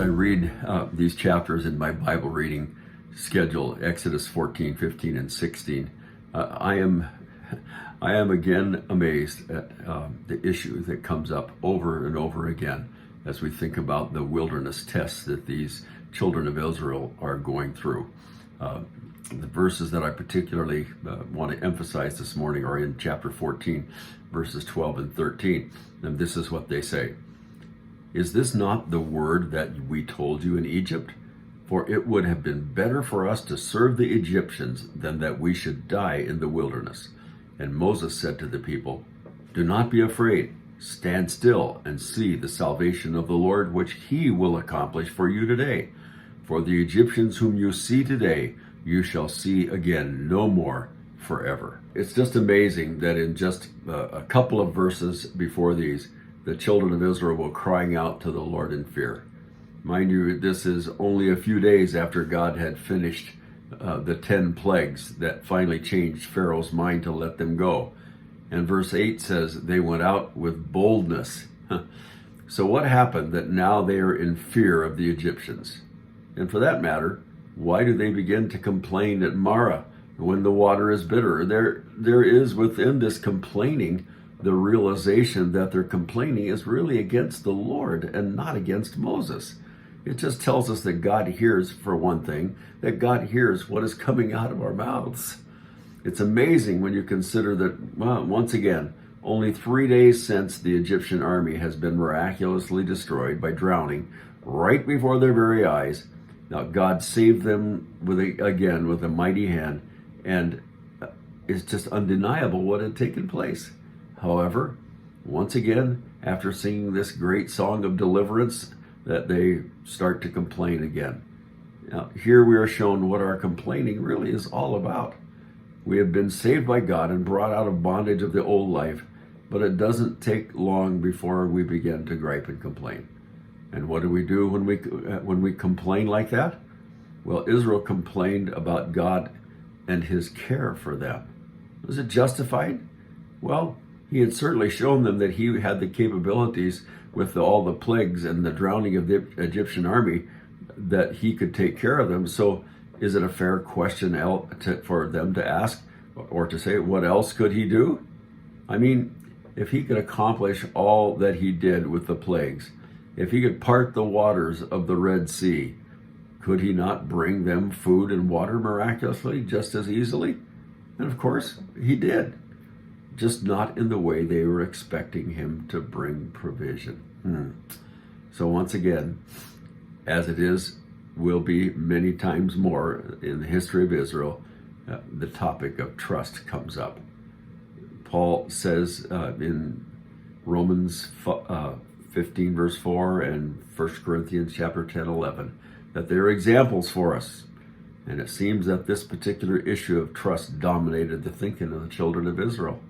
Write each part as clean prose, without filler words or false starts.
I read these chapters in my Bible reading schedule, Exodus 14, 15, and 16, I am again amazed at the issue that comes up over and over again as we think about the wilderness tests that these children of Israel are going through. The verses that I particularly want to emphasize this morning are in chapter 14, verses 12 and 13. And this is what they say. Is this not the word that we told you in Egypt? For it would have been better for us to serve the Egyptians than that we should die in the wilderness. And Moses said to the people, do not be afraid. Stand still and see the salvation of the Lord, which he will accomplish for you today. For the Egyptians whom you see today, you shall see again no more forever. It's just amazing that in just a couple of verses before these, the children of Israel were crying out to the Lord in fear. Mind you, this is only a few days after God had finished the 10 plagues that finally changed Pharaoh's mind to let them go. And verse 8 says they went out with boldness. So what happened that now they are in fear of the Egyptians? And for that matter, why do they begin to complain at Marah when the water is bitter? There is within this complaining the realization that their complaining is really against the Lord and not against Moses. It just tells us that God hears, for one thing, that God hears what is coming out of our mouths. It's amazing when you consider that, well, once again, only 3 days since the Egyptian army has been miraculously destroyed by drowning right before their very eyes. Now God saved them with a mighty hand, and it's just undeniable what had taken place. However, once again, after singing this great song of deliverance, that they start to complain again. Now, here we are shown what our complaining really is all about. We have been saved by God and brought out of bondage of the old life, but it doesn't take long before we begin to gripe and complain. And what do we do when we complain like that? Well, Israel complained about God and his care for them. Was it justified? Well, he had certainly shown them that he had the capabilities with all the plagues and the drowning of the Egyptian army that he could take care of them. So is it a fair question for them to ask or to say, what else could he do? I mean, if he could accomplish all that he did with the plagues, if he could part the waters of the Red Sea, could he not bring them food and water miraculously just as easily? And of course, he did. Just not in the way they were expecting him to bring provision. So once again, as it will be many times more in the history of Israel, the topic of trust comes up. Paul says in Romans 15 verse 4 and 1 Corinthians chapter 10, 11, that they're examples for us. And it seems that this particular issue of trust dominated the thinking of the children of Israel.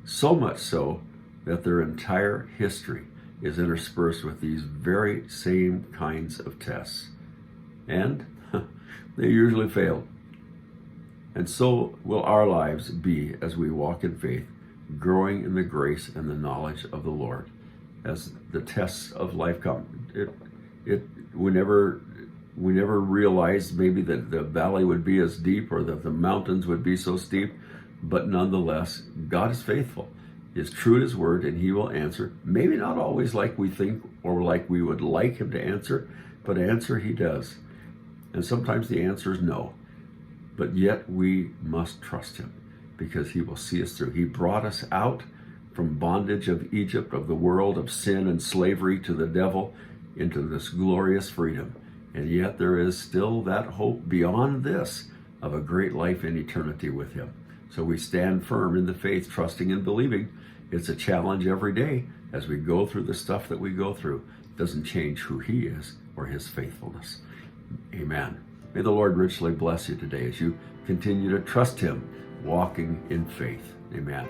So much so that their entire history is interspersed with these very same kinds of tests. And they usually failed. And so will our lives be as we walk in faith, growing in the grace and the knowledge of the Lord. As the tests of life come, we never realized maybe that the valley would be as deep or that the mountains would be so steep, but nonetheless, God is faithful. He is true to his word, and he will answer. Maybe not always like we think or like we would like him to answer, but answer he does. And sometimes the answer is no. But yet we must trust him because he will see us through. He brought us out from bondage of Egypt, of the world, of sin and slavery to the devil, into this glorious freedom. And yet there is still that hope beyond this of a great life in eternity with him. So we stand firm in the faith, trusting and believing. It's a challenge every day as we go through the stuff that we go through. It doesn't change who he is or his faithfulness. Amen. May the Lord richly bless you today as you continue to trust him, walking in faith. Amen.